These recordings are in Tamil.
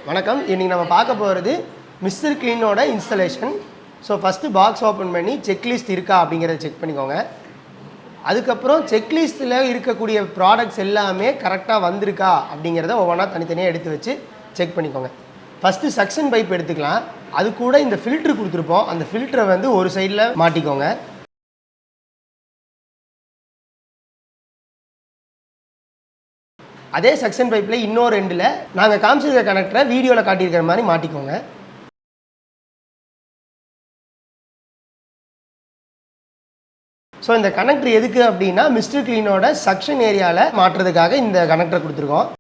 வணக்கம். இன்னைக்கு நம்ம பார்க்க போகிறது மிஸ்டர் கிளீனோட installation. So first box open பண்ணி செக்லிஸ்ட் இருக்கா அப்படிங்கிறத செக் பண்ணிக்கோங்க. அதுக்கப்புறம் செக்லிஸ்ட்டில் இருக்கக்கூடிய ப்ராடக்ட்ஸ் எல்லாமே கரெக்டாக வந்திருக்கா அப்படிங்கிறத ஒவ்வொன்றா தனித்தனியாக எடுத்து வச்சு செக் பண்ணிக்கோங்க. ஃபஸ்ட்டு சக்ஷன் பைப் எடுத்துக்கலாம். அது கூட இந்த ஃபில்ட்ரு கொடுத்துருப்போம். அந்த ஃபில்டரை வந்து ஒரு சைடில் மாட்டிக்கோங்க. அதே சக்ஷன் பைப்பில் இன்னொரு எண்டில் நாங்கள் காமிச்சிருக்க கனெக்டரை வீடியோவில் காட்டியிருக்கிற மாதிரி மாட்டிக்கோங்க. ஸோ இந்த கனெக்டர் எதுக்கு அப்படின்னா மிஸ்டர் கிளீனோட சக்ஷன் ஏரியாவில் மாட்டுறதுக்காக இந்த கனெக்டரை கொடுத்துருக்கோம்.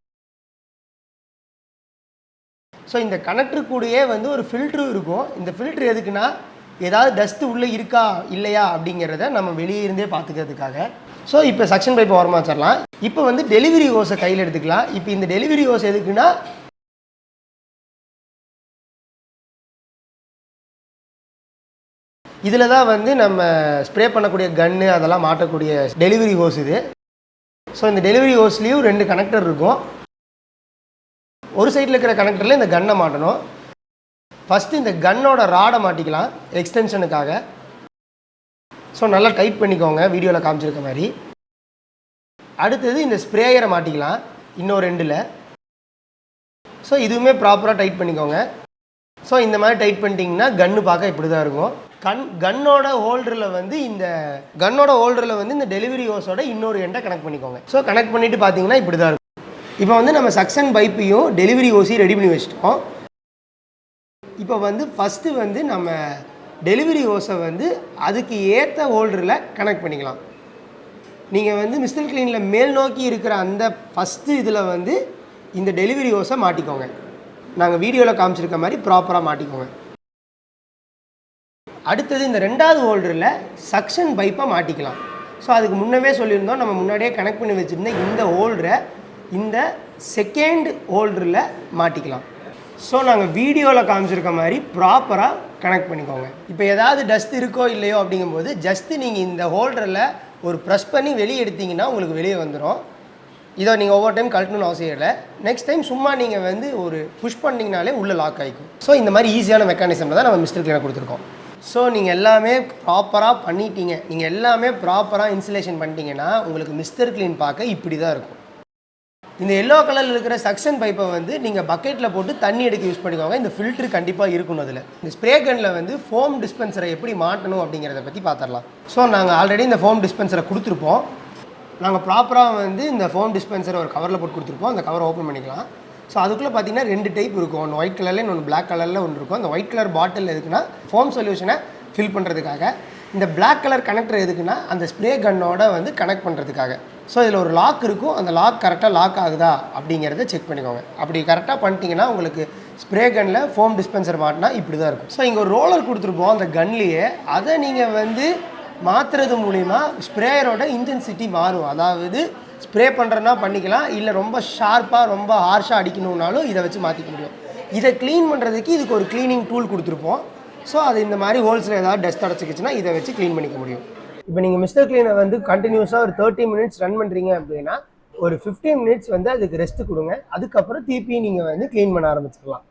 ஸோ இந்த கனெக்டர் கூடயே வந்து ஒரு ஃபில்ட்ரு இருக்கும். இந்த ஃபில்ட்ரு எதுக்குன்னா ஏதாவது டஸ்ட்டு உள்ளே இருக்கா இல்லையா அப்படிங்கிறத நம்ம வெளியே இருந்தே பார்த்துக்கிறதுக்காக. ஸோ இப்போ சக்ஷன் பைப்பை ஓரமாக வச்சிடலாம். இப்போ வந்து டெலிவரி ஹோஸை கையில் எடுத்துக்கலாம். இப்போ இந்த டெலிவரி ஹோஸ் எதுக்குன்னா இதில் தான் வந்து நம்ம ஸ்ப்ரே பண்ணக்கூடிய கன்னு அதெல்லாம் மாட்டக்கூடிய டெலிவரி ஹோஸ் இது. ஸோ இந்த டெலிவரி ஹோஸ்லேயும் 2 கனெக்டர் இருக்கும். ஒரு சைடில் இருக்கிற கனெக்டரில் இந்த கன்னை மாட்டணும். ஃபஸ்ட்டு இந்த கன்னோட ராடை மாட்டிக்கலாம் எக்ஸ்டென்ஷனுக்காக. ஸோ நல்லா டைட் பண்ணிக்கோங்க வீடியோவில் காமிச்சிருக்க மாதிரி. அடுத்தது இந்த ஸ்ப்ரேயரை மாட்டிக்கலாம் இன்னொரு எண்டில். ஸோ இதுவுமே ப்ராப்பராக டைட் பண்ணிக்கோங்க. ஸோ இந்த மாதிரி டைட் பண்ணிட்டீங்கன்னா கன்று பார்க்க இப்படி தான் இருக்கும். கன்னோட ஹோல்டரில் வந்து இந்த டெலிவரி ஹோஸோட இன்னொரு எண்டை கனெக்ட் பண்ணிக்கோங்க. ஸோ கனெக்ட் பண்ணிவிட்டு பார்த்தீங்கன்னா இப்படி தான் இருக்கும். இப்போ வந்து நம்ம சக்ஷன் பைப்பையும் டெலிவரி ஹோஸையும் ரெடி பண்ணி வச்சுட்டோம். இப்போ வந்து ஃபஸ்ட்டு வந்து நம்ம டெலிவரி ஹோஸை வந்து அதுக்கு ஏற்ற ஹோல்டரில் கனெக்ட் பண்ணிக்கலாம். நீங்கள் வந்து மிஸ்டர் கிளீனில் மேல் நோக்கி இருக்கிற அந்த ஃபஸ்ட்டு இதில் வந்து இந்த டெலிவரி ஹோஸை மாட்டிக்கோங்க. நாங்கள் வீடியோவில் காமிச்சிருக்க மாதிரி ப்ராப்பராக மாட்டிக்கோங்க. அடுத்தது இந்த 2வது ஹோல்டரில் சக்ஷன் பைப்பை மாட்டிக்கலாம். ஸோ அதுக்கு முன்னவே சொல்லியிருந்தோம், நம்ம முன்னாடியே கனெக்ட் பண்ணி வச்சுருந்த இந்த ஹோல்டரை இந்த செகண்ட் ஹோல்டரில் மாட்டிக்கலாம். ஸோ நாங்கள் வீடியோவில் காமிச்சிருக்க மாதிரி ப்ராப்பராக கனெக்ட் பண்ணிக்கோங்க. இப்போ ஏதாவது டஸ்ட் இருக்கோ இல்லையோ அப்படிங்கும்போது ஜஸ்ட்டு நீங்கள் இந்த ஹோல்டரில் ஒரு ப்ரெஸ் பண்ணி வெளியே எடுத்திங்கன்னா உங்களுக்கு வெளியே வந்துடும். இதை நீங்கள் ஒவ்வொரு டைம் கழட்டணும்னு அவசியம் இல்லை. நெக்ஸ்ட் டைம் சும்மா நீங்கள் வந்து ஒரு புஷ் பண்ணிங்கனாலே உள்ளே லாக் ஆகிக்கும். ஸோ இந்த மாதிரி ஈஸியான மெக்கானிசமில் தான் நம்ம மிஸ்டர் கிளீனர் கொடுத்துருக்கோம். ஸோ நீங்கள் எல்லாமே ப்ராப்பராக பண்ணிட்டீங்க, நீங்கள் எல்லாமே ப்ராப்பராக இன்சுலேஷன் பண்ணிட்டீங்கன்னா உங்களுக்கு மிஸ்டர் கிளீன் பார்க்க இப்படி தான் இருக்கும். இந்த எல்லோ கலரில் இருக்கிற சக்ஷன் பைப்பை வந்து நீங்கள் பக்கெட்டில் போட்டு தண்ணி எடுக்க யூஸ் பண்ணிக்கோங்க. இந்த ஃபில்ட்ரு கண்டிப்பாக இருக்கணும். அதில் இந்த ஸ்ப்ரே கனில் வந்து ஃபோம் டிஸ்பென்சரை எப்படி மாட்டணும் அப்படிங்கிறத பற்றி பார்த்துடலாம். ஸோ நாங்கள் ஆல்ரெடி இந்த ஃபோம் டிஸ்பென்சரை கொடுத்துருப்போம். நாங்கள் ப்ராப்பராக வந்து இந்த ஃபோம் டிஸ்பென்சரை ஒரு கவரில் போட்டு கொடுத்துருப்போம். அந்த கவரை ஓப்பன் பண்ணிக்கலாம். ஸோ அதுக்குள்ளே பார்த்தீங்கன்னா 2 டைப் இருக்கும். ஒன்று ஒயிட் கலரில் இன்னொன்று பிளாக் கலரில் ஒன்று இருக்கும். அந்த ஒயிட் கலர் பாட்டில் எதுக்குன்னா ஃபோம் சொல்யூஷனை ஃபில் பண்ணுறதுக்காக. இந்த பிளாக் கலர் கனெக்டர் எதுக்குன்னா அந்த ஸ்ப்ரே கன்னோட வந்து கனெக்ட் பண்ணுறதுக்காக. ஸோ இதில் ஒரு லாக் இருக்கும். அந்த லாக் கரெக்டாக லாக் ஆகுதா அப்படிங்கிறத செக் பண்ணிக்கோங்க. அப்படி கரெக்டாக பண்ணிட்டீங்கன்னா உங்களுக்கு ஸ்ப்ரே கன்னில் ஃபோம் டிஸ்பென்சர் மாட்டினா இப்படி தான் இருக்கும். ஸோ இங்கே ஒரு ரோலர் கொடுத்துருப்போம் அந்த கன்லேயே. அதை நீங்கள் வந்து மாற்றுறது மூலிமா ஸ்ப்ரேயரோட இன்டென்சிட்டி மாறும். அதாவது ஸ்ப்ரே பண்ணுறதுனா பண்ணிக்கலாம், இல்லை ரொம்ப ஷார்ப்பாக ரொம்ப ஹார்ஷாக அடிக்கணுன்னாலும் இதை வச்சு மாற்றிக்க முடியும். இதை க்ளீன் பண்ணுறதுக்கு இதுக்கு ஒரு க்ளீனிங் டூல் கொடுத்துருப்போம். ஸோ அது இந்த மாதிரி ஹோல்ஸில் ஏதாவது டஸ்ட் அடைச்சிக்கிச்சுன்னா இதை வச்சு க்ளீன் பண்ணிக்க முடியும். இப்போ நீங்கள் மிஸ்டர் கிளீனை வந்து கண்டினியூஸாக ஒரு 30 மினிட்ஸ் ரன் பண்ணுறீங்க அப்படின்னா ஒரு 15 மினிட்ஸ் வந்து அதுக்கு ரெஸ்ட்டு கொடுங்க. அதுக்கப்புறம் திருப்பி நீங்கள் வந்து க்ளீன் பண்ண ஆரம்பிச்சிடலாம்.